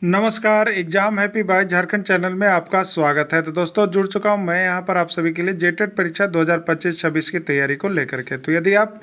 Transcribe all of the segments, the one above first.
नमस्कार। Exam happy by Jharkhand channel में आपका स्वागत है। तो दोस्तों जुड़ चुका हूं मैं यहां पर आप सभी के लिए जेटेट परीक्षा 2025-26 की तैयारी को लेकर के। तो यदि आप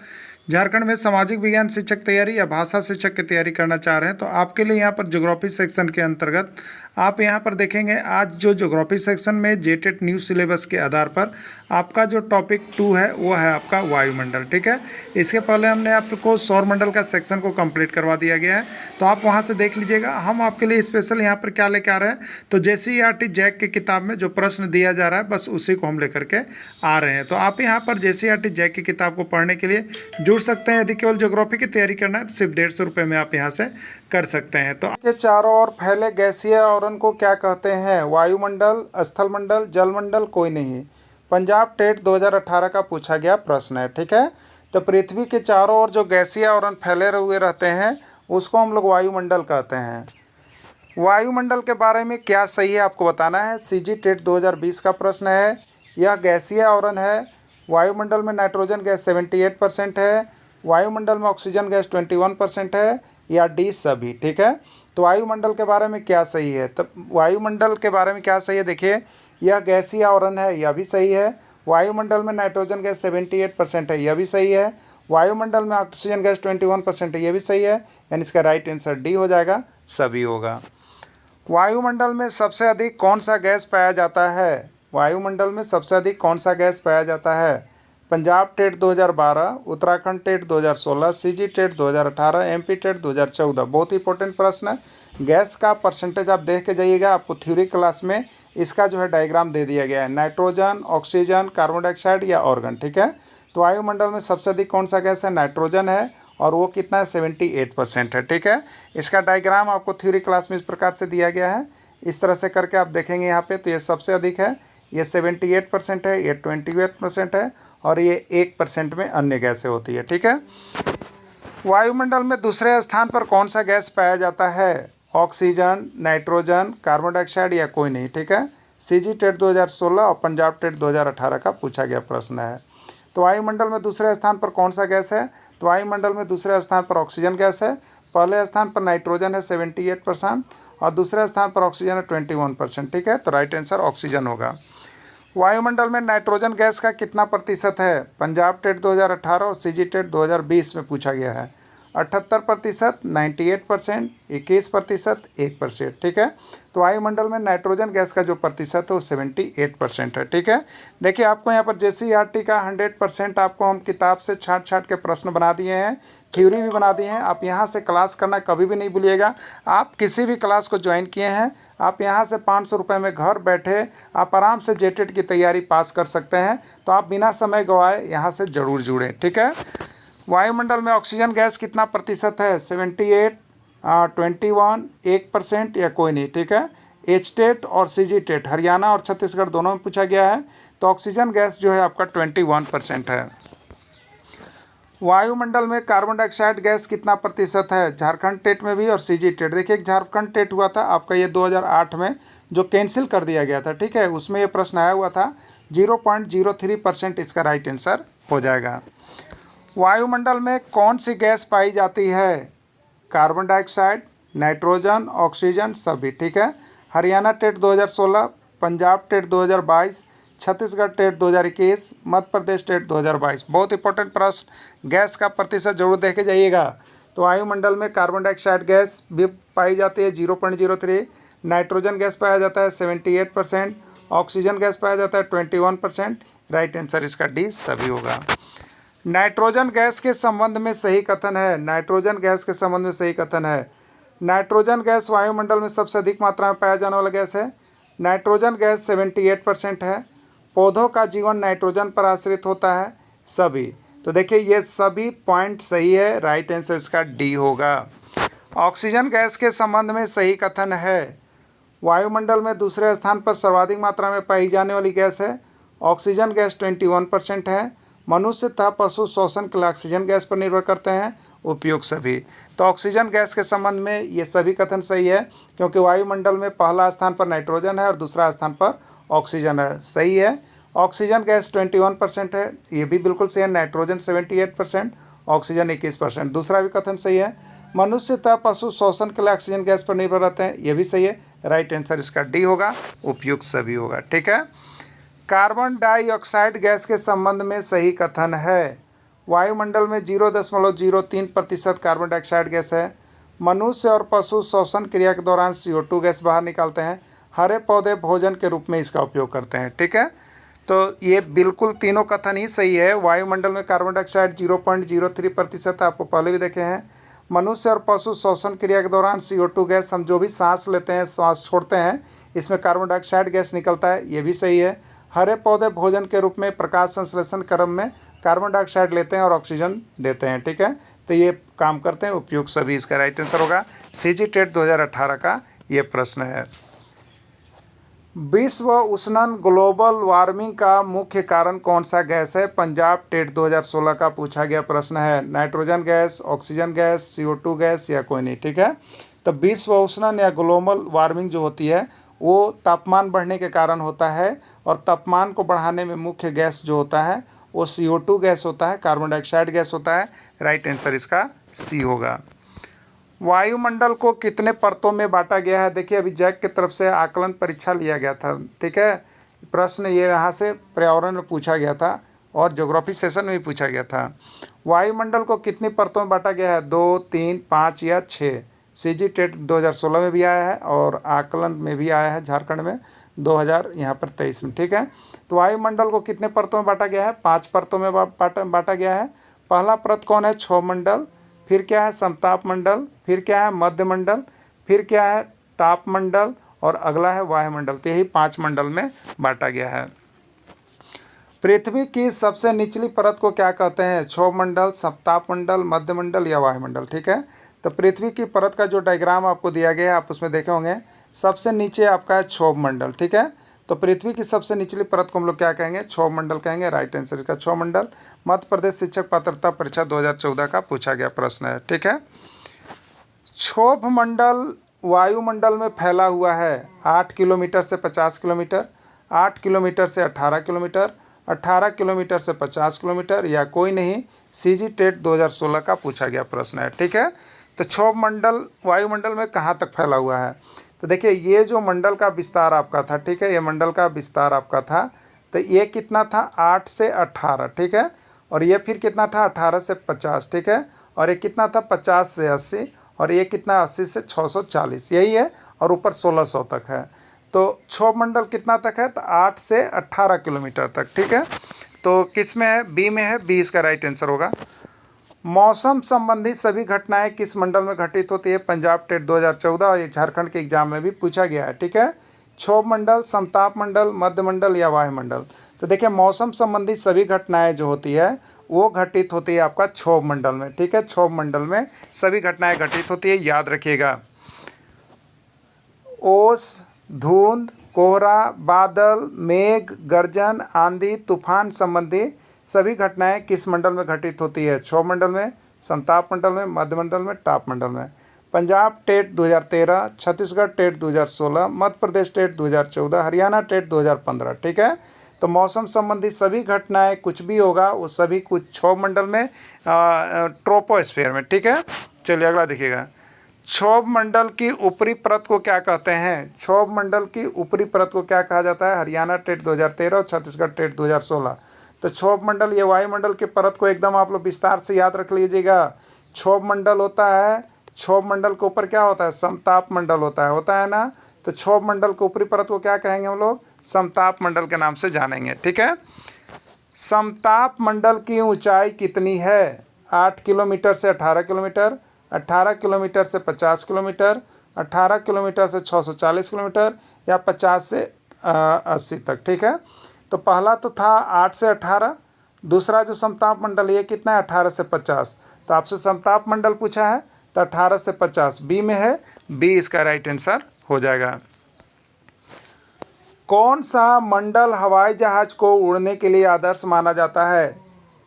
झारखंड में सामाजिक विज्ञान शिक्षक तैयारी या भाषा शिक्षक की तैयारी करना चाह रहे हैं तो आपके लिए यहां पर ज्योग्राफी सेक्शन के अंतर्गत आप यहां पर देखेंगे आज जो ज्योग्राफी सेक्शन में जेटेट न्यू सिलेबस के आधार पर आपका जो टॉपिक 2 है वो है आपका वायुमंडल। ठीक है, इसके पहले हमने आपको सौरमंडल का सेक्शन को कंप्लीट करवा दिया गया है, तो आप वहां से देख लीजिएगा। हम आपके लिए स्पेशल यहाँ पर क्या लेकर आ रहे हैं, तो JCERT जैक की किताब में जो प्रश्न दिया जा रहा है बस उसी को हम लेकर के आ रहे हैं। तो आप यहाँ पर JCERT जैक की किताब को पढ़ने के लिए जुड़ सकते हैं। यदि केवल ज्योग्राफी की तैयारी करना है तो सिर्फ 150 रुपये में आप यहाँ से कर सकते हैं। तो आपके चारों ओर फैले गैसीय आवरण को क्या कहते हैं? वायुमंडल, स्थलमंडल, जलमंडल, कोई नहीं। पंजाब टेट 2018 का पूछा गया प्रश्न है। ठीक है, तो पृथ्वी के चारों ओर जो गैसीय आवरण फैले हुए रहते हैं उसको हम लोग वायुमंडल कहते हैं। वायुमंडल के बारे में क्या सही है आपको बताना है। CG टेट 2020 का प्रश्न है। यह गैसीय आवरण है। वायुमंडल में नाइट्रोजन गैस 78% है, वायुमंडल में ऑक्सीजन गैस 21% है, या डी सभी। ठीक है, तो वायुमंडल के बारे में क्या सही है? तो वायुमंडल के बारे में क्या सही है, देखिए यह गैसीय आवरण है, यह भी सही है। वायुमंडल में नाइट्रोजन गैस 78% है, यह भी सही है। वायुमंडल में ऑक्सीजन गैस 21% है, यह भी सही है। यानी इसका राइट आंसर डी हो जाएगा, सभी होगा। वायुमंडल में सबसे अधिक कौन सा गैस पाया जाता है? वायुमंडल में सबसे अधिक कौन सा गैस पाया जाता है? Punjab TET 2012, Uttarakhand TET 2016, CG TET 2018, MP TET 2014। बहुत ही इंपॉर्टेंट प्रश्न है। गैस का परसेंटेज आप देख के जाइएगा, आपको थ्योरी क्लास में इसका जो है डायग्राम दे दिया गया है। नाइट्रोजन, ऑक्सीजन, कार्बन डाइऑक्साइड या ऑर्गन। ठीक है, तो वायुमंडल में सबसे अधिक कौन सा गैस है? नाइट्रोजन है, और वो कितना है? 78% है। ठीक है, इसका डायग्राम आपको थ्योरी क्लास में इस प्रकार से दिया गया है। इस तरह से करके आप देखेंगे यहाँ पे, तो ये सबसे अधिक है, ये 78% है, ये 28% है, और ये 1% में अन्य गैसें होती है। ठीक है, वायुमंडल में दूसरे स्थान पर कौन सा गैस पाया जाता है? ऑक्सीजन, नाइट्रोजन, कार्बन डाइऑक्साइड या कोई नहीं। ठीक है, CG टेट 2016 और पंजाब टेट 2018 का पूछा गया प्रश्न है। तो वायुमंडल में दूसरे स्थान पर कौन सा गैस है? तो वायुमंडल में दूसरे स्थान पर ऑक्सीजन गैस है, पहले स्थान पर नाइट्रोजन है 78%, और दूसरे स्थान पर ऑक्सीजन है 21%। ठीक है, तो राइट आंसर ऑक्सीजन होगा। वायुमंडल में नाइट्रोजन गैस का कितना प्रतिशत है? पंजाब टेट 2018 और CG टेट 2020 में पूछा गया है। 78%, 98%, 21%, 1%। ठीक है, तो वायुमंडल में नाइट्रोजन गैस का जो प्रतिशत है वो 78% है। ठीक है, देखिए आपको यहाँ पर JCERT का 100% आपको हम किताब से छाँट छाँट के प्रश्न बना दिए हैं, थ्योरी भी बना दी हैं। आप यहाँ से क्लास करना कभी भी नहीं भूलिएगा। आप किसी भी क्लास को ज्वाइन किए हैं, आप यहाँ से 500 रुपये में घर बैठे आप आराम से जेटेट की तैयारी पास कर सकते हैं। तो आप बिना समय गंवाए यहाँ से ज़रूर जुड़ें। ठीक है, वायुमंडल में ऑक्सीजन गैस कितना प्रतिशत है? 78, 21, 1% या कोई नहीं। ठीक है, H टेट और CG टेट हरियाणा और छत्तीसगढ़ दोनों में पूछा गया है। तो ऑक्सीजन गैस जो है आपका 21% है। वायुमंडल में कार्बन डाइऑक्साइड गैस कितना प्रतिशत है? झारखंड टेट में भी और CG टेट। देखिए एक झारखंड टेट हुआ था आपका ये 2008 में, जो कैंसिल कर दिया गया था। ठीक है, उसमें ये प्रश्न आया हुआ था। 0.03% इसका राइट आंसर हो जाएगा। वायुमंडल में कौन सी गैस पाई जाती है? कार्बन डाइऑक्साइड, नाइट्रोजन, ऑक्सीजन, सभी। ठीक है, Haryana TET 2016, Punjab TET 2022, Chhattisgarh TET 2021, Madhya Pradesh TET 2022। बहुत इंपॉर्टेंट प्रश्न, गैस का प्रतिशत जरूर देखे जाइएगा। तो वायुमंडल में कार्बन डाइऑक्साइड गैस भी पाई जाती है 0.03, नाइट्रोजन गैस पाया जाता है 78%, ऑक्सीजन गैस पाया जाता है 21%। राइट आंसर इसका डी सभी होगा। नाइट्रोजन गैस के संबंध में सही कथन है। नाइट्रोजन गैस के संबंध में सही कथन है। नाइट्रोजन गैस वायुमंडल में सबसे अधिक मात्रा में पाया जाने वाला गैस है। नाइट्रोजन गैस 78% है। पौधों का जीवन नाइट्रोजन पर आश्रित होता है, सभी। तो देखिए ये सभी पॉइंट सही है, राइट आंसर इसका डी होगा। ऑक्सीजन गैस के संबंध में सही कथन है। वायुमंडल में दूसरे स्थान पर सर्वाधिक मात्रा में पाई जाने वाली गैस है। ऑक्सीजन गैस 21% है। मनुष्य तथा पशु श्वसन के लिए ऑक्सीजन गैस पर निर्भर करते हैं, उपयोग सभी। तो ऑक्सीजन गैस के संबंध में ये सभी कथन सही है, क्योंकि वायुमंडल में पहला स्थान पर नाइट्रोजन है और दूसरा स्थान पर ऑक्सीजन है, सही है। ऑक्सीजन गैस 21% है, ये भी बिल्कुल सही है। नाइट्रोजन 78%, ऑक्सीजन 21%, दूसरा भी कथन सही है। मनुष्य तथा पशु श्वसन के लिए ऑक्सीजन गैस पर निर्भर रहते हैं, ये भी सही है। राइट आंसर इसका डी होगा, उपयुक्त सभी होगा। ठीक है। कार्बन डाइऑक्साइड गैस के संबंध में सही कथन है। वायुमंडल में 0.03% कार्बन डाइऑक्साइड गैस है। मनुष्य और पशु श्वसन क्रिया के दौरान CO2 गैस बाहर निकालते हैं। हरे पौधे भोजन के रूप में इसका उपयोग करते हैं। ठीक है, तो ये बिल्कुल तीनों कथन ही सही है। वायुमंडल में कार्बन डाइऑक्साइड 0.03% आपको पहले भी देखे हैं। मनुष्य और पशु श्वसन क्रिया के दौरान CO2 गैस, हम जो भी सांस लेते हैं, सांस छोड़ते हैं, इसमें कार्बन डाइऑक्साइड गैस निकलता है, ये भी सही है। हरे पौधे भोजन के रूप में प्रकाश संश्लेषण क्रम में कार्बन डाइऑक्साइड लेते हैं और ऑक्सीजन देते हैं। ठीक है, तो ये काम करते हैं, उपयुक्त सभी इसका राइट आंसर होगा। CG टेट 2018 का ये प्रश्न है। विश्व उष्णन ग्लोबल वार्मिंग का मुख्य कारण कौन सा गैस है? पंजाब टेट 2016 का पूछा गया प्रश्न है। Nitrogen gas, oxygen gas, CO2 gas या कोई नहीं। ठीक है, तो विश्व उष्णन या ग्लोबल वार्मिंग जो होती है वो तापमान बढ़ने के कारण होता है, और तापमान को बढ़ाने में मुख्य गैस जो होता है वो CO2 गैस होता है, कार्बन डाइऑक्साइड गैस होता है। राइट आंसर इसका सी होगा। वायुमंडल को कितने परतों में बांटा गया है? देखिए, अभी जैक की तरफ से आकलन परीक्षा लिया गया था। ठीक है, प्रश्न ये यहाँ से पर्यावरण में पूछा गया था और ज्योग्राफी सेशन में भी पूछा गया था। वायुमंडल को कितनी परतों में बांटा गया है? 2, 3, 5 या 6? CG टेट 2016 में भी आया है और आकलन में भी आया है झारखंड में 2023 में। ठीक है, तो वायुमंडल को कितने परतों में बांटा गया है? 5 परतों में बांटा गया है। पहला परत कौन है? क्षोभमंडल। फिर क्या है? समताप मंडल। फिर क्या है? मध्यमंडल। फिर क्या है? तापमंडल। और अगला है वायुमंडल। तो यही 5 मंडल में बांटा गया है। पृथ्वी की सबसे निचली परत को क्या कहते हैं? क्षोभमंडल, समतापमंडल, मध्यमंडल या वायुमंडल? ठीक है, तो पृथ्वी की परत का जो डायग्राम आपको दिया गया है, आप उसमें देखे होंगे, सबसे नीचे आपका है क्षोभमंडल। ठीक है, तो पृथ्वी की सबसे निचली परत को हम लोग क्या कहेंगे? क्षोभमंडल कहेंगे। राइट आंसर इसका क्षोभमंडल। मध्य प्रदेश शिक्षक पात्रता परीक्षा 2014 का पूछा गया प्रश्न है। ठीक है, क्षोभमंडल वायुमंडल में फैला हुआ है 8 किलोमीटर से 50 किलोमीटर, 8 किलोमीटर से 18 किलोमीटर, 18 किलोमीटर से 50 किलोमीटर या कोई नहीं। CG टेट 2016 का पूछा गया प्रश्न है। ठीक है, तो क्षोभमंडल वायुमंडल में कहाँ तक फैला हुआ है? तो देखिए, ये जो मंडल का विस्तार आपका था, ठीक है, ये मंडल का विस्तार आपका था, तो ये कितना था? 8 से 18। ठीक है, और ये फिर कितना था? 18 से 50। ठीक है, और ये कितना था? 50 से 80। और ये कितना? 80 से 640, यही है, और ऊपर 1600 तक है। तो क्षोभमंडल कितना तक है? तो 8 से 18 किलोमीटर तक। ठीक है, तो किस में है? बी में है। बी इसका राइट आंसर होगा। मौसम संबंधी सभी घटनाएं किस मंडल में घटित होती है? पंजाब टेट 2014 और ये झारखंड के एग्जाम में भी पूछा गया है। ठीक है, क्षोभमंडल, समताप मंडल, मध्यमंडल या वायुमंडल? तो देखिए, मौसम संबंधी सभी घटनाएं जो होती है वो घटित होती है आपका क्षोभमंडल में। ठीक है, क्षोभमंडल में सभी घटनाएं घटित होती है, याद रखिएगा। ओस, धुंध, कोहरा, बादल, मेघ, गर्जन, आंधी, तूफान संबंधी सभी घटनाएं किस मंडल में घटित होती है? क्षोभमंडल में, समताप मंडल में, मध्यमंडल में, तापमंडल में? पंजाब टेट 2013, छत्तीसगढ़ टेट 2016, मध्य प्रदेश टेट 2014, हरियाणा टेट 2015। ठीक है, तो मौसम संबंधी सभी घटनाएं कुछ भी होगा वो सभी कुछ क्षोभमंडल में, ट्रोपोस्फीयर में। ठीक है, चलिए अगला देखिएगा। क्षोभमंडल की ऊपरी परत को क्या कहते हैं? क्षोभमंडल की ऊपरी परत को क्या कहा जाता है? हरियाणा टेट 2013 और छत्तीसगढ़ टेट 2016। तो क्षोभमंडल, ये वायुमंडल की परत को एकदम आप लोग विस्तार से याद रख लीजिएगा। क्षोभमंडल होता है, क्षोभमंडल के ऊपर क्या होता है? समताप मंडल होता है ना। तो क्षोभमंडल के ऊपरी परत को क्या कहेंगे हम लोग? समताप मंडल के नाम से जानेंगे। ठीक है, समताप मंडल की ऊंचाई कितनी है? 8 किलोमीटर से 18 किलोमीटर, 18 किलोमीटर से 50 किलोमीटर, 18 किलोमीटर से 640 किलोमीटर या 50 से 80 तक। ठीक है, तो पहला तो था 8 से 18, दूसरा जो समताप मंडल ये कितना है? 18 से 50। तो आपसे समताप मंडल पूछा है तो 18 से 50 बी में है। बी इसका राइट आंसर हो जाएगा। कौन सा मंडल हवाई जहाज को उड़ने के लिए आदर्श माना जाता है?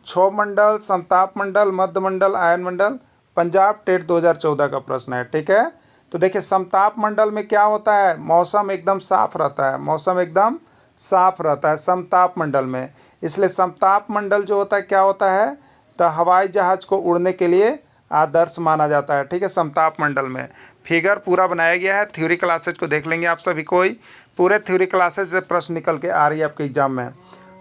क्षोभमंडल, समताप मंडल, मध्यमंडल, आयनमंडल? पंजाब टेट 2014 का प्रश्न है। ठीक है, तो देखिए, समताप मंडल में क्या होता है? मौसम एकदम साफ रहता है, मौसम एकदम साफ रहता है समताप मंडल में। इसलिए समताप मंडल जो होता है क्या होता है? तो हवाई जहाज को उड़ने के लिए आदर्श माना जाता है। ठीक है, समताप मंडल में फिगर पूरा बनाया गया है। थ्योरी क्लासेज को देख लेंगे आप सभी कोई, पूरे थ्योरी क्लासेज से प्रश्न निकल के आ रही है आपके एग्जाम में।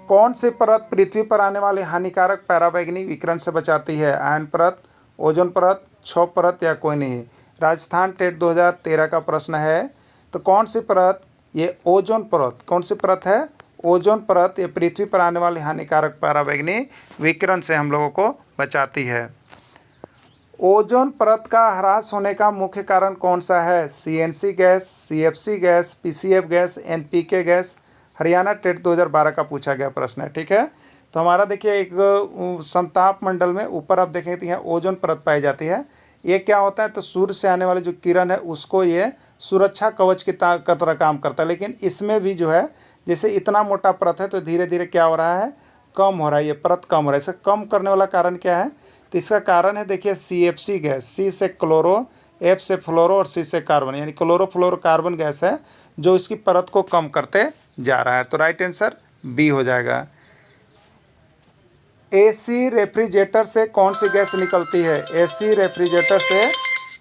कौन सी परत पृथ्वी पर आने वाले हानिकारक पराबैंगनी विकिरण से बचाती है? आयन परत, ओजोन परत, क्षोभ परत या कोई नहीं? राजस्थान टेट 2013 का प्रश्न है। तो कौन सी परत? ये ओजोन परत। कौन सी परत है? ओजोन परत। ये पृथ्वी पर आने वाली हानिकारक पराबैंगनी विकिरण से हम लोगों को बचाती है। ओजोन परत का ह्रास होने का मुख्य कारण कौन सा है? CNC gas, CFC gas, PCF gas, NPK gas. Haryana TET 2012 का पूछा गया प्रश्न है। ठीक है, तो हमारा देखिए एक समताप मंडल में ऊपर आप देखेंगे तो यहाँ ओजोन परत पाई जाती है। ये क्या होता है? तो सूर्य से आने वाली जो किरण है उसको ये सुरक्षा कवच की तरह काम करता है। लेकिन इसमें भी जो है, जैसे इतना मोटा परत है तो धीरे धीरे क्या हो रहा है? कम हो रहा है, ये परत कम हो रहा है। इसे कम करने वाला कारण क्या है? तो इसका कारण है देखिए सीएफसी गैस। सी से क्लोरो, एफ से फ्लोरो और सी से कार्बन, यानी क्लोरोफ्लोरोकार्बन गैस है जो इसकी परत को कम करते जा रहा है। तो राइट आंसर बी हो जाएगा। एसी रेफ्रिजरेटर से कौन सी गैस निकलती है? एसी रेफ्रिजरेटर से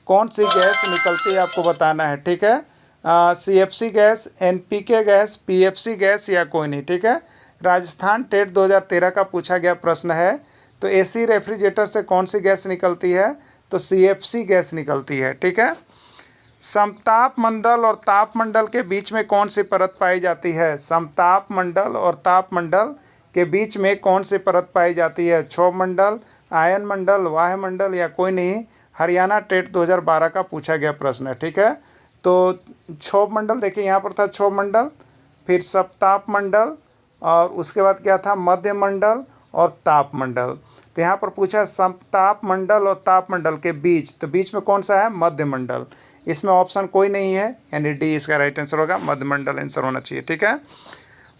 कौन सी गैस निकलती है आपको बताना है। ठीक है, CFC gas, NPK gas, PFC gas या कोई नहीं। ठीक है, राजस्थान टेट 2013 का पूछा गया प्रश्न है। तो एसी रेफ्रिजरेटर से कौन सी गैस निकलती है? तो सीएफसी गैस निकलती है। ठीक है, समताप मंडल और ताप मंडल के बीच में कौन सी परत पाई जाती है? समताप मंडल और ताप मंडल के बीच में कौन सी परत पाई जाती है? क्षोभ मंडल, आयन मंडल, वायुमंडल या कोई नहीं? हरियाणा टेट 2012 का पूछा गया प्रश्न है। ठीक है, तो क्षोभ मंडल देखिए यहाँ पर था क्षोभ मंडल, फिर समताप मंडल और उसके बाद क्या था? मध्य मंडल और ताप मंडल। तो यहाँ पर पूछा समताप मंडल और ताप मंडल के बीच, तो बीच में कौन सा है? मध्य मंडल। इसमें ऑप्शन कोई नहीं है, यानी डी इसका राइट आंसर होगा। मध्य मंडल आंसर होना चाहिए। ठीक है,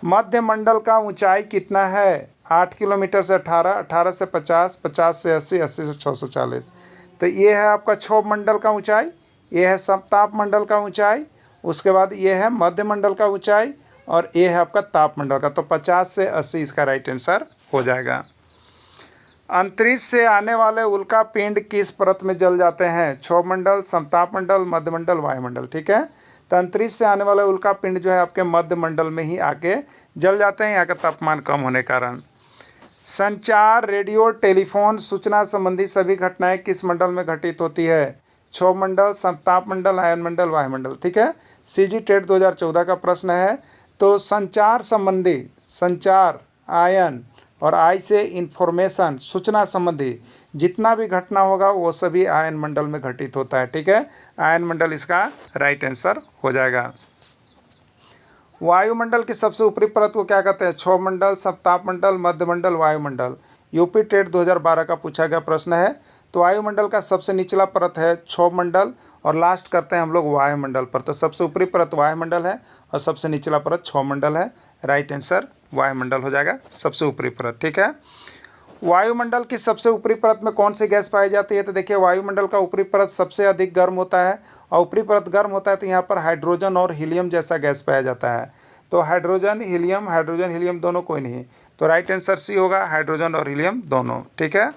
मध्य मंडल का ऊंचाई कितना है? 8 किलोमीटर से 18, 18 से 50, 50 से 80, 80 से 640। तो ये है आपका क्षोभ मंडल का ऊंचाई, ये है समताप मंडल का ऊंचाई, उसके बाद ये है मध्य मंडल का ऊंचाई और ये है आपका ताप मंडल का। तो 50 से 80 इसका राइट आंसर हो जाएगा। अंतरिक्ष से आने वाले उल्का पिंड किस परत में जल जाते हैं? क्षोभ मंडल, समताप मंडल, मध्य मंडल, वायुमंडल। ठीक है, तो अंतरिक्ष से आने वाले उल्का पिंड जो है आपके मध्य मंडल में ही आके जल जाते हैं, यहाँ का तापमान कम होने के कारण। संचार, रेडियो, टेलीफोन, सूचना संबंधी सभी घटनाएं किस मंडल में घटित होती है? क्षोभ मंडल, समताप मंडल, आयन मंडल, वायुमंडल। ठीक है, सीजी टेट 2014 का प्रश्न है। तो संचार संबंधी, संचार, आयन और आई से इंफॉर्मेशन, सूचना संबंधी जितना भी घटना होगा वो सभी आयन मंडल में घटित होता है। ठीक है, आयन मंडल इसका राइट आंसर हो जाएगा। वायुमंडल की सबसे ऊपरी परत को क्या कहते हैं? क्षोभ मंडल, समताप मंडल, मध्य मंडल, वायुमंडल। यूपी टेट 2012 का पूछा गया प्रश्न है। तो वायुमंडल का सबसे निचला परत है क्षोभ मंडल और लास्ट करते हैं हम लोग वायुमंडल पर। तो सबसे ऊपरी परत वायुमंडल है और सबसे निचला परत क्षोभ मंडल है। राइट आंसर वायुमंडल हो जाएगा, सबसे ऊपरी परत। ठीक है, वायुमंडल की सबसे ऊपरी परत में कौन सी गैस पाई जाती है? तो देखिए वायुमंडल का ऊपरी परत सबसे अधिक गर्म होता है और ऊपरी परत गर्म होता है तो यहाँ पर हाइड्रोजन और हीलियम जैसा गैस पाया जाता है। तो हाइड्रोजन हीलियम दोनों कोई नहीं। तो राइट आंसर सी होगा, हाइड्रोजन और हीलियम दोनों। ठीक है,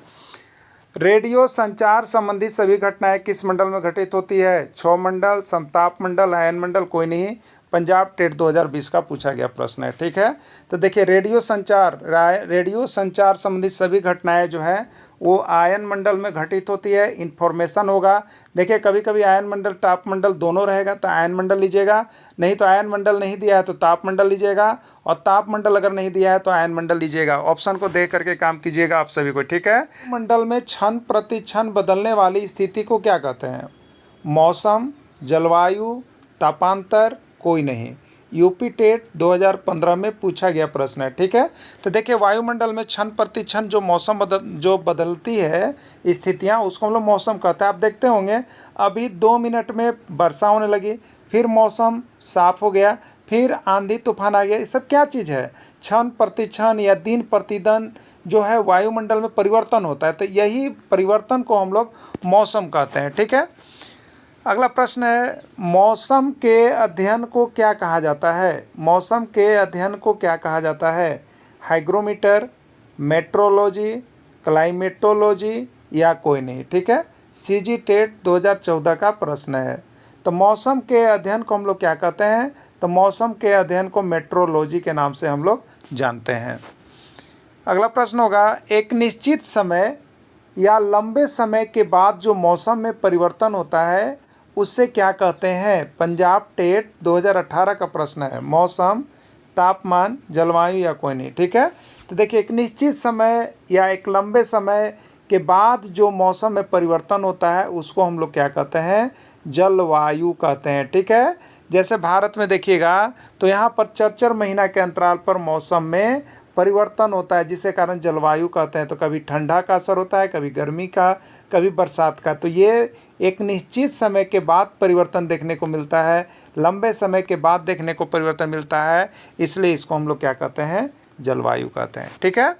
रेडियो संचार संबंधी सभी घटनाएं किस मंडल में घटित होती है? क्षोभ मंडल, समताप मंडल, आयन मंडल, कोई नहीं। पंजाब टेट 2020 का पूछा गया प्रश्न है। ठीक है, तो देखिए रेडियो संचार संबंधी सभी घटनाएं जो है वो आयन मंडल में घटित होती है। इन्फॉर्मेशन होगा, देखिए कभी कभी आयन मंडल ताप मंडल दोनों रहेगा तो आयन मंडल लीजिएगा, नहीं तो आयन मंडल नहीं दिया है तो ताप मंडल लीजिएगा, और ताप मंडल अगर नहीं दिया है तो आयन मंडल लीजिएगा। ऑप्शन को देख करके काम कीजिएगा आप सभी को। ठीक है, मंडल में क्षण प्रति क्षण बदलने वाली स्थिति को क्या कहते हैं? मौसम, जलवायु, तापांतर, कोई नहीं। यूपी टेट 2015 में पूछा गया प्रश्न है। ठीक है, तो देखिए वायुमंडल में क्षण प्रति क्षण जो मौसम बदलती है स्थितियां, उसको हम लोग मौसम कहते हैं। आप देखते होंगे अभी 2 मिनट में वर्षा होने लगी, फिर मौसम साफ हो गया, फिर आंधी तूफान आ गया। ये सब क्या चीज़ है? क्षण प्रति क्षण या दिन प्रतिदिन जो है वायुमंडल में परिवर्तन होता है, तो यही परिवर्तन को हम लोग मौसम कहते हैं। ठीक है, अगला प्रश्न है, मौसम के अध्ययन को क्या कहा जाता है? मौसम के अध्ययन को क्या कहा जाता है? हाइग्रोमीटर, मेट्रोलॉजी, क्लाइमेटोलॉजी या कोई नहीं। ठीक है, CG टेट 2014 का प्रश्न है। तो मौसम के अध्ययन को हम लोग क्या कहते हैं? तो मौसम के अध्ययन को मेट्रोलॉजी के नाम से हम लोग जानते हैं। अगला प्रश्न होगा, एक निश्चित समय या लंबे समय के बाद जो मौसम में परिवर्तन होता है उससे क्या कहते हैं? पंजाब टेट 2018 का प्रश्न है। मौसम, तापमान, जलवायु या कोई नहीं। ठीक है, तो देखिए एक निश्चित समय या एक लंबे समय के बाद जो मौसम में परिवर्तन होता है उसको हम लोग क्या कहते हैं? जलवायु कहते हैं। ठीक है, जैसे भारत में देखिएगा तो यहाँ पर 4 महीना के अंतराल पर मौसम में परिवर्तन होता है, जिसके कारण जलवायु कहते हैं। तो कभी ठंडा का असर होता है, कभी गर्मी का, कभी बरसात का। तो ये एक निश्चित समय के बाद परिवर्तन देखने को मिलता है, लंबे समय के बाद देखने को परिवर्तन मिलता है, इसलिए इसको हम लोग क्या कहते हैं? जलवायु कहते हैं। ठीक है,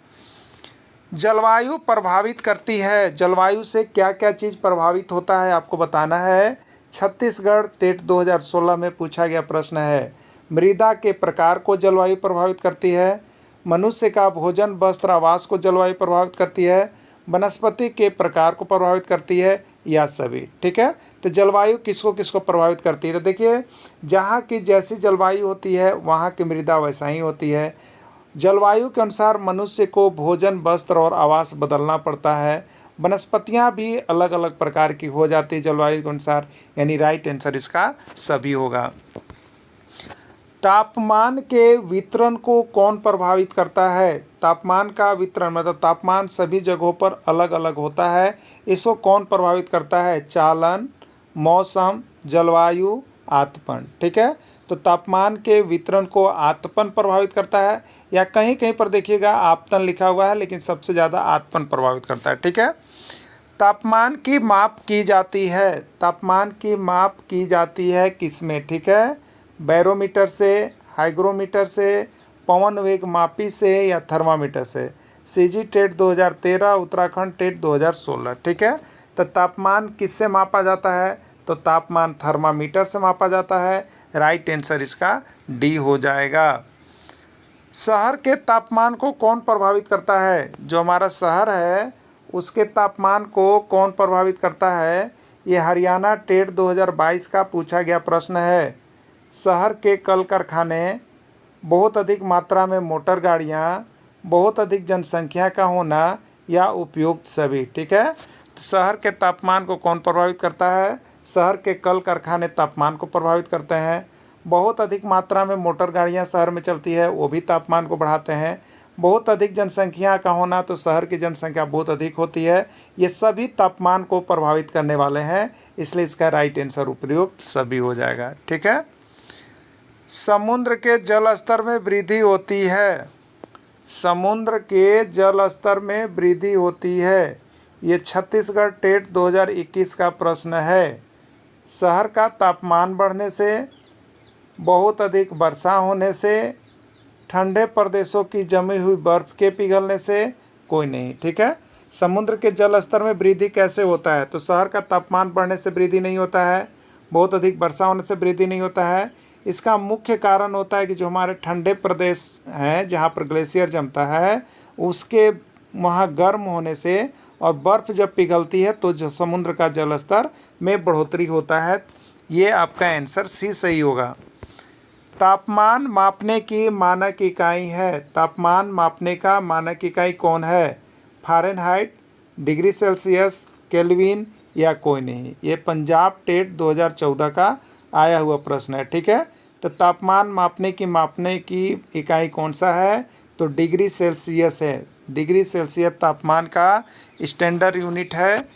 जलवायु प्रभावित करती है। जलवायु से क्या क्या चीज़ प्रभावित होता है आपको बताना है। छत्तीसगढ़ टेट 2016 में पूछा गया प्रश्न है। मृदा के प्रकार को जलवायु प्रभावित करती है, मनुष्य का भोजन, वस्त्र, आवास को जलवायु प्रभावित करती है, वनस्पति के प्रकार को प्रभावित करती है, या सभी। ठीक है, तो जलवायु किसको किसको प्रभावित करती है? तो देखिए जहाँ की जैसी जलवायु होती है वहाँ की मृदा वैसा ही होती है। जलवायु के अनुसार मनुष्य को भोजन, वस्त्र और आवास बदलना पड़ता है। वनस्पतियाँ भी अलग अलग प्रकार की हो जाती है जलवायु के अनुसार, यानी राइट आंसर इसका सभी होगा। तापमान के वितरण को कौन प्रभावित करता है? तापमान का वितरण मतलब तापमान सभी जगहों पर अलग अलग होता है, इसको कौन प्रभावित करता है? चालन, मौसम, जलवायु, आतपन। ठीक है, तो तापमान के वितरण को आतपन प्रभावित करता है, या कहीं कहीं पर देखिएगा आपतन लिखा हुआ है, लेकिन सबसे ज़्यादा आतपन प्रभावित करता है। ठीक है, तापमान की माप की जाती है। तापमान की माप की जाती है किस में? ठीक है, बैरोमीटर से, हाइग्रोमीटर से, पवन वेग मापी से, या थर्मामीटर से। CG TET 2013, Uttarakhand TET 2016। ठीक है, तो तापमान किससे मापा जाता है? तो तापमान थर्मामीटर से मापा जाता है। राइट आंसर इसका डी हो जाएगा। शहर के तापमान को कौन प्रभावित करता है? जो हमारा शहर है उसके तापमान को कौन प्रभावित करता है? ये हरियाणा टेट 2022 का पूछा गया प्रश्न है। शहर के कल कारखाने, बहुत अधिक मात्रा में मोटर गाड़ियाँ, बहुत अधिक जनसंख्या का होना, या उपयुक्त सभी। ठीक है, तो शहर के तापमान को कौन प्रभावित करता है? शहर के कल कारखाने तापमान को प्रभावित करते हैं। बहुत अधिक मात्रा में मोटर गाड़ियाँ शहर में चलती है, वो भी तापमान को बढ़ाते हैं। बहुत अधिक जनसंख्या का होना, तो शहर की जनसंख्या बहुत अधिक होती है, ये सभी तापमान को प्रभावित करने वाले हैं, इसलिए इसका राइट आंसर उपयुक्त सभी हो जाएगा। ठीक है, समुद्र के जल स्तर में वृद्धि होती है। समुद्र के जल स्तर में वृद्धि होती है, ये छत्तीसगढ़ टेट 2021 का प्रश्न है। शहर का तापमान बढ़ने से, बहुत अधिक वर्षा होने से, ठंडे प्रदेशों की जमी हुई बर्फ़ के पिघलने से, कोई नहीं। ठीक है, समुद्र के जल स्तर में वृद्धि कैसे होता है? तो शहर का तापमान बढ़ने से वृद्धि नहीं होता है, बहुत अधिक वर्षा होने से वृद्धि नहीं होता है। इसका मुख्य कारण होता है कि जो हमारे ठंडे प्रदेश हैं जहाँ पर ग्लेशियर जमता है, उसके वहाँ गर्म होने से और बर्फ़ जब पिघलती है तो जो समुद्र का जल स्तर में बढ़ोतरी होता है। ये आपका आंसर सी सही होगा। तापमान मापने की मानक इकाई है। तापमान मापने का मानक इकाई कौन है? फ़ारेनहाइट, डिग्री सेल्सियस, केल्विन, या कोई नहीं। ये पंजाब टेट 2014 का आया हुआ प्रश्न है। ठीक है, तो तापमान मापने की इकाई कौन सा है? तो डिग्री सेल्सियस है। डिग्री सेल्सियस तापमान का स्टैंडर्ड यूनिट है।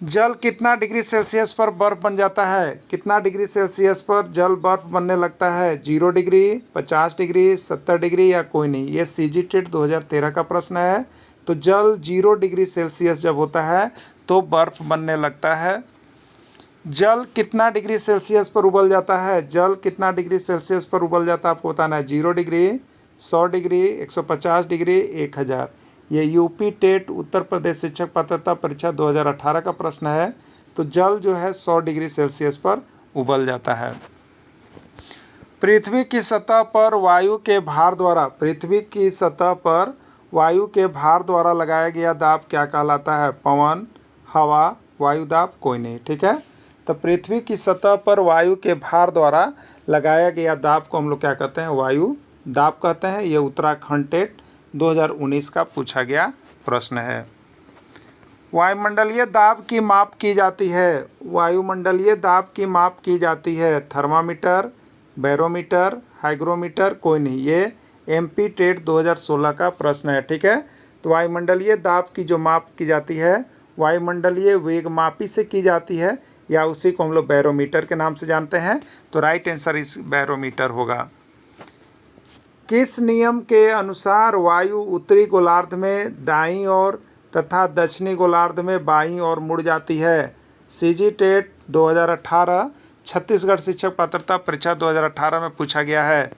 जल कितना डिग्री सेल्सियस पर बर्फ़ बन जाता है? कितना डिग्री सेल्सियस पर जल बर्फ़ बनने लगता है? 0 डिग्री, 50 डिग्री, 70 डिग्री, या कोई नहीं। ये CG टेट 2013 का प्रश्न है। तो जल 0 डिग्री सेल्सियस जब होता है तो बर्फ़ बनने लगता है। जल कितना डिग्री सेल्सियस पर उबल जाता है? जल कितना डिग्री सेल्सियस पर उबल जाता है आपको बताना है। 0 डिग्री, 100 डिग्री, 150 डिग्री, 1000। ये यूपी टेट उत्तर प्रदेश शिक्षक पात्रता परीक्षा 2018 का प्रश्न है। तो जल जो है 100 डिग्री सेल्सियस पर उबल जाता है। पृथ्वी की सतह पर वायु के भार द्वारा, पृथ्वी की सतह पर वायु के भार द्वारा लगाया गया दाब क्या कहलाता है? पवन, हवा, वायुदाब, कोई नहीं। ठीक है, तो पृथ्वी की सतह पर वायु के भार द्वारा लगाया गया दाब को हम लोग क्या कहते हैं? वायु दाब कहते हैं। ये उत्तराखंड टेट 2019 का पूछा गया प्रश्न है। वायुमंडलीय दाब की माप की जाती है। वायुमंडलीय दाब की माप की जाती है थर्मामीटर, बैरोमीटर, हाइग्रोमीटर, कोई नहीं। ये MP टेट 2016 का प्रश्न है। ठीक है, तो वायुमंडलीय दाब की जो माप की जाती है वायुमंडलीय वेगमापी से की जाती है, या उसी को हम लोग बैरोमीटर के नाम से जानते हैं। तो राइट आंसर इस बैरोमीटर होगा। किस नियम के अनुसार वायु उत्तरी गोलार्ध में दाईं ओर तथा दक्षिणी गोलार्ध में बाईं ओर मुड़ जाती है? CG टेट 2018 छत्तीसगढ़ शिक्षक पात्रता परीक्षा 2018 में पूछा गया है।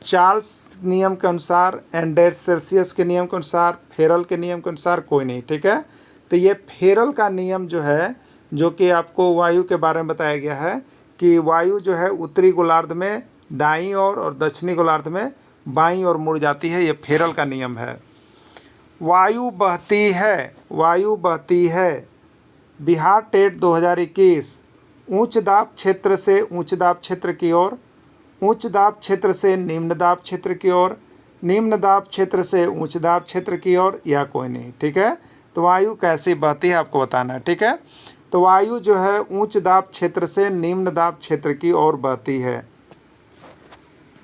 चार्ल्स नियम के अनुसार, एंडर्स सेल्सियस के नियम के अनुसार, फेरल के नियम के अनुसार, कोई नहीं। ठीक है, तो ये फेरल का नियम जो है, जो कि आपको वायु के बारे में बताया गया है कि वायु जो है उत्तरी गोलार्ध में दाईं ओर और दक्षिणी गोलार्ध में बाईं ओर मुड़ जाती है। ये फेरल का नियम है। वायु बहती है, वायु बहती है। बिहार टेट 2021 उच्च दाब क्षेत्र से उच्च दाब क्षेत्र की ओर, उच्च दाब क्षेत्र से निम्न दाब क्षेत्र की ओर, निम्न दाब क्षेत्र से उच्च दाब क्षेत्र की ओर, या कोई नहीं। ठीक है, तो वायु कैसी बहती है आपको बताना है। ठीक है, तो वायु जो है उच्च दाब क्षेत्र से निम्न दाब क्षेत्र की ओर बहती है।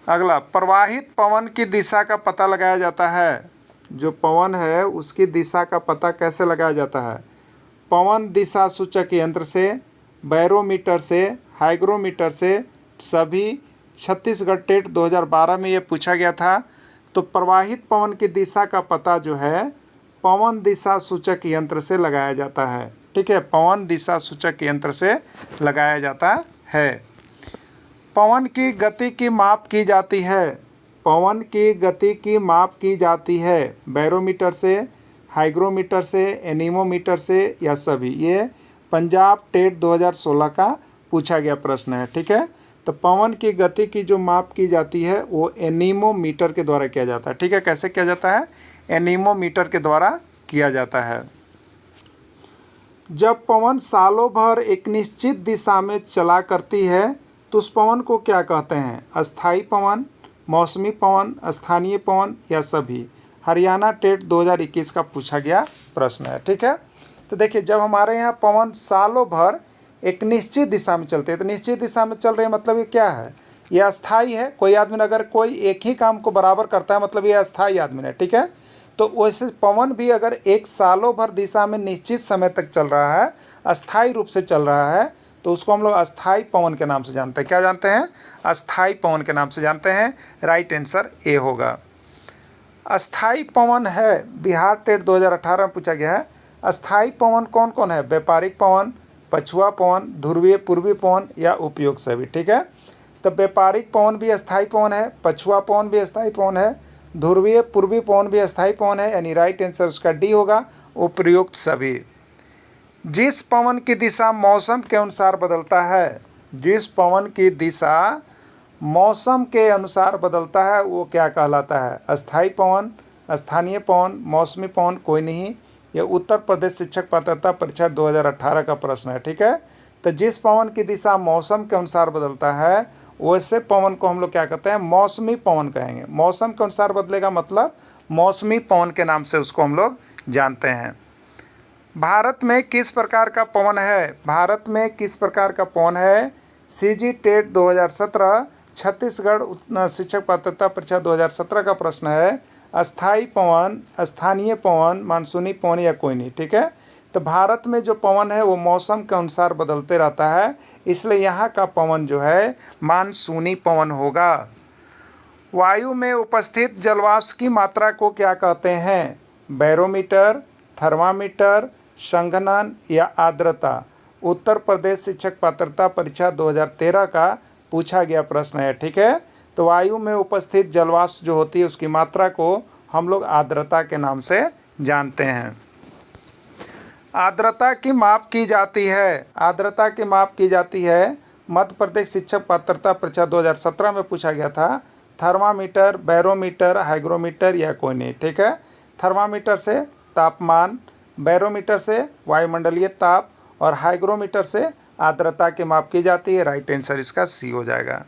अगला, प्रवाहित पवन की दिशा का पता लगाया जाता है। जो पवन है उसकी दिशा का पता कैसे लगाया जाता है? पवन दिशा सूचक यंत्र से, बैरोमीटर से, हाइग्रोमीटर से, सभी। छत्तीसगढ़ टेट 2012 में ये पूछा गया था। तो प्रवाहित पवन की दिशा का पता जो है पवन दिशा सूचक यंत्र से लगाया जाता है। ठीक है, पवन दिशा सूचक यंत्र से लगाया जाता है। पवन की गति की माप की जाती है। पवन की गति की माप की जाती है बैरोमीटर से, हाइग्रोमीटर से, एनीमोमीटर से, या सभी। ये पंजाब टेट 2016 का पूछा गया प्रश्न है। ठीक है, तो पवन की गति की जो माप की जाती है वो एनीमोमीटर के द्वारा किया जाता है। ठीक है, कैसे किया जाता है? एनीमोमीटर के द्वारा किया जाता है। जब पवन सालों भर एक निश्चित दिशा में चला करती है तो उस पवन को क्या कहते हैं? अस्थाई पवन, मौसमी पवन, स्थानीय पवन, या सभी। हरियाणा टेट 2021 का पूछा गया प्रश्न है। ठीक है, तो देखिए, जब हमारे यहाँ पवन सालों भर एक निश्चित दिशा में चलते हैं, तो निश्चित दिशा में चल रहे हैं मतलब ये क्या है? ये अस्थाई है। कोई आदमी अगर कोई एक ही काम को बराबर करता है मतलब ये अस्थाई आदमी है। ठीक है, तो वैसे पवन भी अगर एक सालों भर दिशा में निश्चित समय तक चल रहा है, अस्थाई रूप से चल रहा है, तो उसको हम लोग अस्थाई पवन के नाम से जानते हैं। क्या जानते हैं? अस्थाई पवन के नाम से जानते हैं। राइट आंसर ए होगा। अस्थाई पवन है, बिहार टेट 2018 में पूछा गया है। अस्थाई पवन कौन कौन है? व्यापारिक पवन, पछुआ पवन, ध्रुवीय पूर्वी पवन, या उपयोग सभी। ठीक है, तो व्यापारिक पवन भी अस्थाई पवन है, पछुआ पवन भी अस्थाई पवन है, ध्रुवीय पूर्वी पवन भी अस्थाई पवन है, यानी राइट आंसर उसका डी होगा, उपयुक्त सभी। जिस पवन की दिशा मौसम के अनुसार बदलता है, जिस पवन की दिशा मौसम के अनुसार बदलता है वो क्या कहलाता है? अस्थाई पवन, स्थानीय पवन, मौसमी पवन, कोई नहीं। यह उत्तर प्रदेश शिक्षक पात्रता परीक्षा 2018 का प्रश्न है। ठीक है, तो जिस पवन की दिशा मौसम के अनुसार बदलता है वैसे पवन को हम लोग क्या कहते हैं? मौसमी पवन कहेंगे। मौसम के अनुसार बदलेगा मतलब मौसमी पवन के नाम से उसको हम लोग जानते हैं। भारत में किस प्रकार का पवन है? भारत में किस प्रकार का पवन है? CG टेट 2017 छत्तीसगढ़ शिक्षक पात्रता परीक्षा 2017 का प्रश्न है। अस्थाई पवन, स्थानीय पवन, मानसूनी पवन, या कोई नहीं। ठीक है, तो भारत में जो पवन है वो मौसम के अनुसार बदलते रहता है, इसलिए यहाँ का पवन जो है मानसूनी पवन होगा। वायु में उपस्थित जलवाष्प की मात्रा को क्या कहते हैं? बैरोमीटर, थर्मामीटर, संघनन, या आर्द्रता। उत्तर प्रदेश शिक्षक पात्रता परीक्षा 2013 का पूछा गया प्रश्न है। ठीक है, तो वायु में उपस्थित जलवाष्प जो होती है उसकी मात्रा को हम लोग आर्द्रता के नाम से जानते हैं। आर्द्रता की माप की जाती है, आर्द्रता की माप की जाती है। मध्य प्रदेश शिक्षक पात्रता परीक्षा 2017 में पूछा गया था। थर्मामीटर, बैरोमीटर, हाइग्रोमीटर, या कोई नहीं। ठीक है, थर्मामीटर से तापमान, बैरोमीटर से वायुमंडलीय ताप और हाइग्रोमीटर से आर्द्रता की माप की जाती है। राइट आंसर इसका सी हो जाएगा।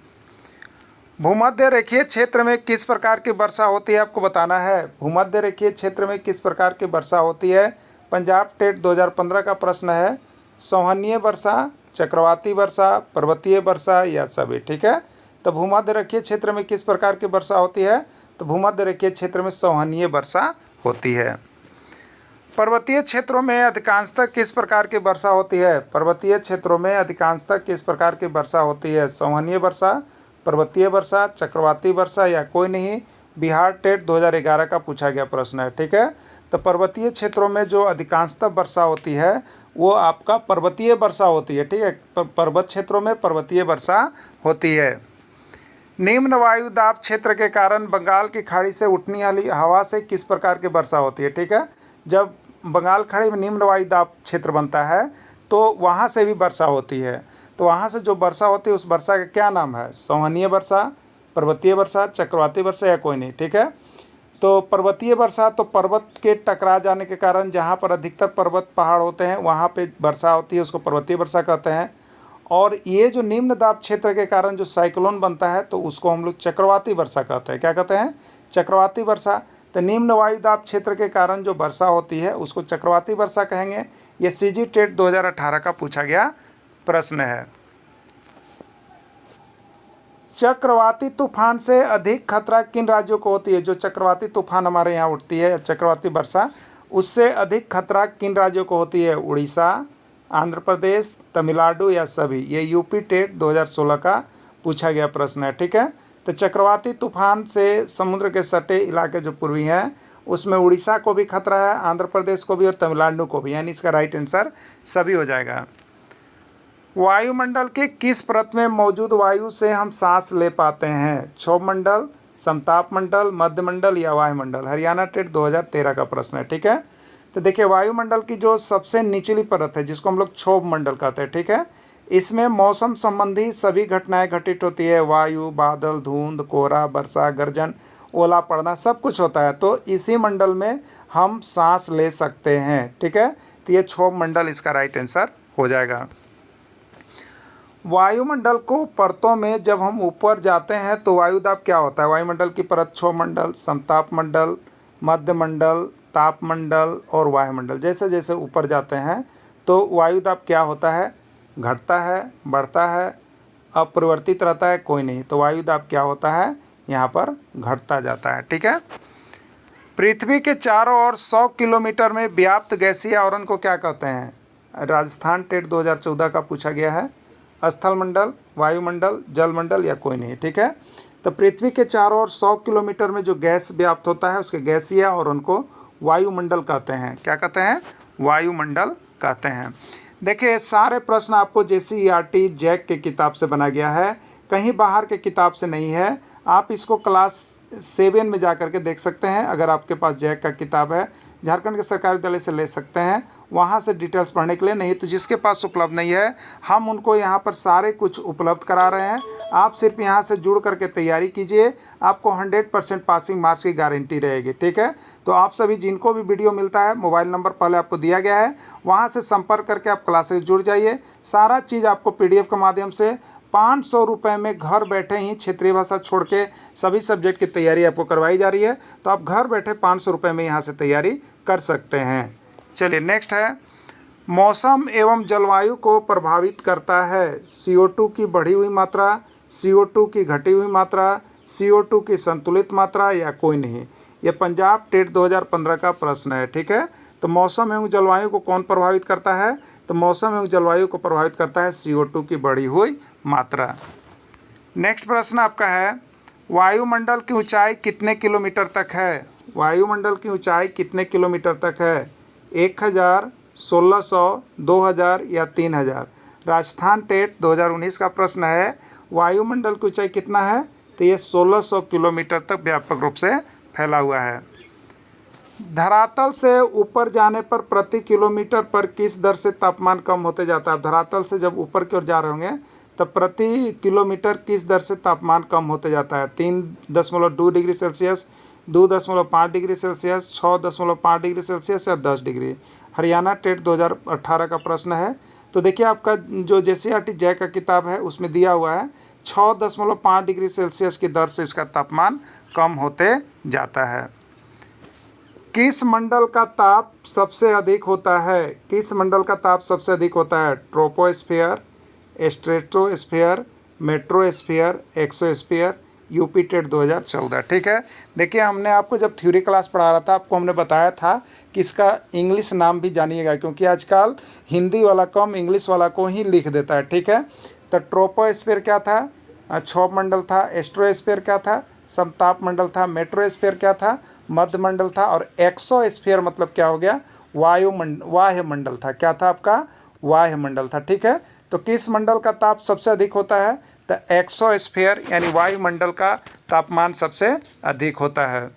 भूमध्य रेखीय क्षेत्र में किस प्रकार की वर्षा होती है आपको बताना है। भूमध्य रेखीय क्षेत्र में किस प्रकार की वर्षा होती है, पंजाब टेट 2015 का प्रश्न है। संवहनीय वर्षा, चक्रवाती वर्षा, पर्वतीय वर्षा या सभी। ठीक है, तो भूमध्य रेखीय क्षेत्र में किस प्रकार की वर्षा होती है, तो भूमध्य रेखीय क्षेत्र में संवहनीय वर्षा होती है। पर्वतीय क्षेत्रों में अधिकांशतः किस प्रकार की वर्षा होती है, पर्वतीय क्षेत्रों में अधिकांशतः किस प्रकार की वर्षा होती है, संवहनीय वर्षा, पर्वतीय वर्षा, चक्रवाती वर्षा या कोई नहीं। बिहार टेट 2011 का पूछा गया प्रश्न है। ठीक है, तो पर्वतीय क्षेत्रों में जो अधिकांशतः वर्षा होती है वो आपका पर्वतीय वर्षा होती है। ठीक है, पर्वत क्षेत्रों में पर्वतीय वर्षा होती है। निम्न वायु दाब क्षेत्र के कारण बंगाल की खाड़ी से उठने वाली हवा से किस प्रकार की वर्षा होती है। ठीक है, जब बंगाल खाड़ी में निम्न वायु दाब क्षेत्र बनता है तो वहाँ से भी वर्षा होती है। तो वहाँ से जो वर्षा होती है उस वर्षा का क्या नाम है, संवहनीय वर्षा, पर्वतीय वर्षा, चक्रवाती वर्षा या कोई नहीं। ठीक है, तो पर्वतीय वर्षा तो पर्वत के टकरा जाने के कारण जहाँ पर अधिकतर पर्वत पहाड़ होते हैं वहाँ पे वर्षा होती है, उसको पर्वतीय वर्षा कहते हैं। और ये जो निम्न दाब क्षेत्र के कारण जो साइक्लोन बनता है तो उसको हम लोग चक्रवाती वर्षा कहते हैं। क्या कहते हैं, चक्रवाती वर्षा। तो निम्न वायु दाब क्षेत्र के कारण जो वर्षा होती है उसको चक्रवाती वर्षा कहेंगे। ये सीजी टेट 2018 का पूछा गया प्रश्न है। चक्रवाती तूफान से अधिक खतरा किन राज्यों को होती है, जो चक्रवाती तूफान हमारे यहाँ उठती है, चक्रवाती वर्षा, उससे अधिक खतरा किन राज्यों को होती है, उड़ीसा, आंध्र प्रदेश, तमिलनाडु या सभी। ये यूपी टेट 2016 का पूछा गया प्रश्न है। ठीक है, तो चक्रवाती तूफान से समुद्र के सटे इलाके जो पूर्वी हैं उसमें उड़ीसा को भी खतरा है, आंध्र प्रदेश को भी और तमिलनाडु को भी, यानी इसका राइट आंसर सभी हो जाएगा। वायुमंडल के किस परत में मौजूद वायु से हम सांस ले पाते हैं, क्षोभ मंडल, समताप मंडल, मध्यमंडल या वायुमंडल। हरियाणा टेट 2013 का प्रश्न है। ठीक है, तो देखिए वायुमंडल की जो सबसे निचली परत है जिसको हम लोग क्षोभ मंडल कहते हैं। ठीक है, इसमें मौसम संबंधी सभी घटनाएं घटित होती है, वायु, बादल, धुंध, कोहरा, वर्षा, गर्जन, ओला पड़ना, सब कुछ होता है। तो इसी मंडल में हम सांस ले सकते हैं। ठीक है, तो ये क्षोभ मंडल इसका राइट आंसर हो जाएगा। वायुमंडल को परतों में जब हम ऊपर जाते हैं तो वायुदाब क्या होता है, वायुमंडल की परत क्षोभ मंडल, समताप मंडल, मध्यमंडल, तापमंडल और वायुमंडल। जैसे जैसे ऊपर जाते हैं तो वायुदाब क्या होता है, घटता है, बढ़ता है, अपरिवर्तित रहता है, कोई नहीं। तो वायुदाब क्या होता है, यहाँ पर घटता जाता है। ठीक है, पृथ्वी के चारों ओर 100 किलोमीटर में व्याप्त गैसीय आवरण को क्या कहते हैं, राजस्थान टेट 2014 का पूछा गया है। स्थल मंडल, वायुमंडल, जलमंडल या कोई नहीं। ठीक है, तो पृथ्वी के चारों ओर 100 किलोमीटर में जो गैस व्याप्त होता है उसके गैसीय आवरण को वायुमंडल कहते हैं। क्या कहते हैं, वायुमंडल कहते हैं। देखिए सारे प्रश्न आपको JCERT जैक के किताब से बना गया है, कहीं बाहर के किताब से नहीं है। आप इसको क्लास 7 में जा कर के देख सकते हैं। अगर आपके पास जैक का किताब है झारखंड के सरकारी विद्यालय से ले सकते हैं, वहाँ से डिटेल्स पढ़ने के लिए। नहीं तो जिसके पास उपलब्ध नहीं है हम उनको यहाँ पर सारे कुछ उपलब्ध करा रहे हैं। आप सिर्फ यहाँ से जुड़ करके तैयारी कीजिए, आपको 100% पासिंग मार्क्स की गारंटी रहेगी। ठीक है, तो आप सभी जिनको भी वीडियो मिलता है, मोबाइल नंबर पहले आपको दिया गया है, वहाँ से संपर्क करके आप क्लासेस जुड़ जाइए। सारा चीज़ आपको PDF के माध्यम से 500 रुपये में घर बैठे ही क्षेत्रीय भाषा छोड़ के सभी सब्जेक्ट की तैयारी आपको करवाई जा रही है। तो आप घर बैठे 500 रुपये में यहाँ से तैयारी कर सकते हैं। चलिए नेक्स्ट है, मौसम एवं जलवायु को प्रभावित करता है CO2 की बढ़ी हुई मात्रा, CO2 की घटी हुई मात्रा, CO2 की संतुलित मात्रा या कोई नहीं। ये पंजाब टेट 2015 का प्रश्न है। ठीक है, तो मौसम एवं जलवायु को कौन प्रभावित करता है, तो मौसम एवं जलवायु को प्रभावित करता है CO2 की बढ़ी हुई मात्रा। नेक्स्ट प्रश्न आपका है, वायुमंडल की ऊंचाई कितने किलोमीटर तक है, वायुमंडल की ऊंचाई कितने किलोमीटर तक है, 1000, 1600, 2000 या 3000। राजस्थान टेट 2019 का प्रश्न है, वायुमंडल की ऊंचाई कितना है, तो ये 1600 किलोमीटर तक व्यापक रूप से फैला हुआ है। धरातल से ऊपर जाने पर प्रति किलोमीटर पर किस दर से तापमान कम होते जाता है। धरातल से जब ऊपर की ओर जा रहे होंगे तब प्रति किलोमीटर किस दर से तापमान कम होते जाता है, 3.2 degree Celsius, 2.5 degree Celsius, 6.5 degree Celsius या 10 डिग्री। हरियाणा टेट 2018 का प्रश्न है। तो देखिए आपका जो JCERT जय का किताब है उसमें दिया हुआ है 6.5 डिग्री सेल्सियस की दर से इसका तापमान कम होते जाता है। किस मंडल का ताप सबसे अधिक होता है? किस मंडल का ताप सबसे अधिक होता है? Troposphere, stratosphere, mesosphere, exosphere. UP TET 2014। ठीक है, देखिए हमने आपको जब थ्योरी क्लास पढ़ा रहा था आपको हमने बताया था कि इसका इंग्लिश नाम भी जानिएगा, क्योंकि आजकल हिंदी वाला कम इंग्लिश वाला को ही लिख देता है। ठीक है, तो ट्रोपोस्फीयर क्या था? क्षोभ मंडल था। एस्ट्रोस्फीयर क्या था? समताप मंडल था। मेट्रोस्फीयर क्या था? मध्य मंडल था। और एक्सोस्फीयर मतलब क्या हो गया? वाह्य मंडल था। क्या था आपका? वाह्य मंडल था। ठीक है, तो किस मंडल का ताप सबसे अधिक होता है? तो एक्सोस्फीयर यानी वायुमंडल का तापमान सबसे अधिक होता है।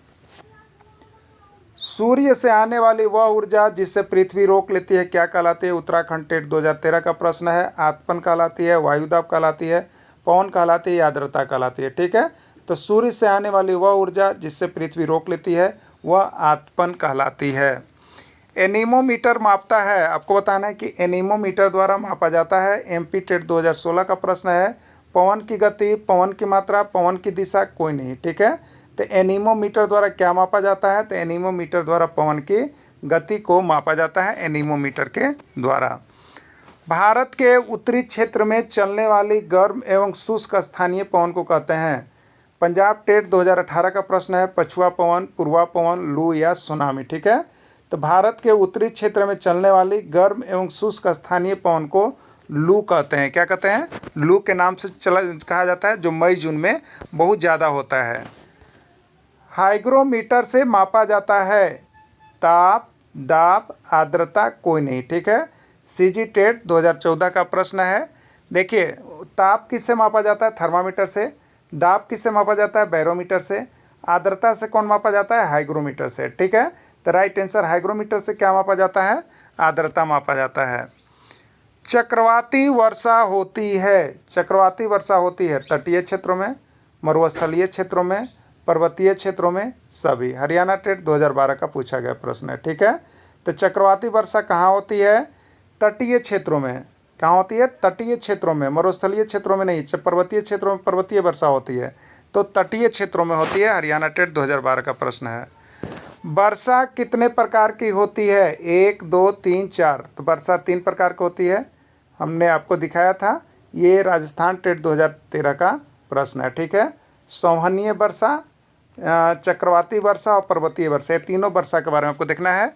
सूर्य से आने वाली वह ऊर्जा जिससे पृथ्वी रोक लेती है क्या कहलाती है? उत्तराखंड टेट 2013 का प्रश्न है। आतपन कहलाती है, वायुदाब कहलाती है, पवन कहलाती है, आर्द्रता कहलाती है। ठीक है, तो सूर्य से आने वाली वह ऊर्जा जिससे पृथ्वी रोक लेती है वह आतपन कहलाती है। एनीमोमीटर मापता है, आपको बताना है कि एनीमोमीटर द्वारा मापा जाता है। MP टेट 2016 का प्रश्न है। पवन की गति, पवन की मात्रा, पवन की दिशा कोई नहीं। ठीक है, तो एनीमोमीटर द्वारा क्या मापा जाता है? तो एनीमोमीटर द्वारा पवन की गति को मापा जाता है एनीमोमीटर के द्वारा। भारत के उत्तरी क्षेत्र में चलने वाली गर्म एवं शुष्क स्थानीय पवन को कहते हैं। पंजाब टेट 2018 का प्रश्न है। पछुआ पवन, पूर्वा पवन, लू या सुनामी। ठीक है, तो भारत के उत्तरी क्षेत्र में चलने वाली गर्म एवं शुष्क स्थानीय पवन को लू कहते हैं। क्या कहते हैं? लू के नाम से कहा जाता है, जो मई जून में बहुत ज़्यादा होता है। हाइग्रोमीटर से मापा जाता है ताप, दाब, आर्द्रता कोई नहीं। ठीक है, CG टेट 2014 का प्रश्न है। देखिए ताप किससे मापा जाता है? थर्मामीटर से। दाब किससे मापा जाता है? बैरोमीटर से। आर्द्रता से कौन मापा जाता है? हाइग्रोमीटर से। ठीक है, तो राइट आंसर हाइग्रोमीटर से क्या मापा जाता है? आर्द्रता मापा जाता है। चक्रवाती वर्षा होती है। चक्रवाती वर्षा होती है तटीय क्षेत्रों में, मरुस्थलीय क्षेत्रों में, पर्वतीय क्षेत्रों में, सभी। हरियाणा टेट 2012 का पूछा गया प्रश्न है। ठीक है, तो चक्रवाती वर्षा कहाँ होती है? तटीय क्षेत्रों में। कहाँ होती है? तटीय क्षेत्रों में, मरुस्थलीय क्षेत्रों में नहीं। पर्वतीय क्षेत्रों में पर्वतीय वर्षा होती है, तो तटीय क्षेत्रों में होती है। हरियाणा टेट 2012 का प्रश्न है। वर्षा कितने प्रकार की होती है? 1, 2, 3, 4। तो वर्षा 3 प्रकार की होती है, हमने आपको दिखाया था। ये राजस्थान टेट 2013 का प्रश्न है। ठीक है, संवहनीय वर्षा, चक्रवाती वर्षा और पर्वतीय वर्षा, ये तीनों वर्षा के बारे में आपको देखना है।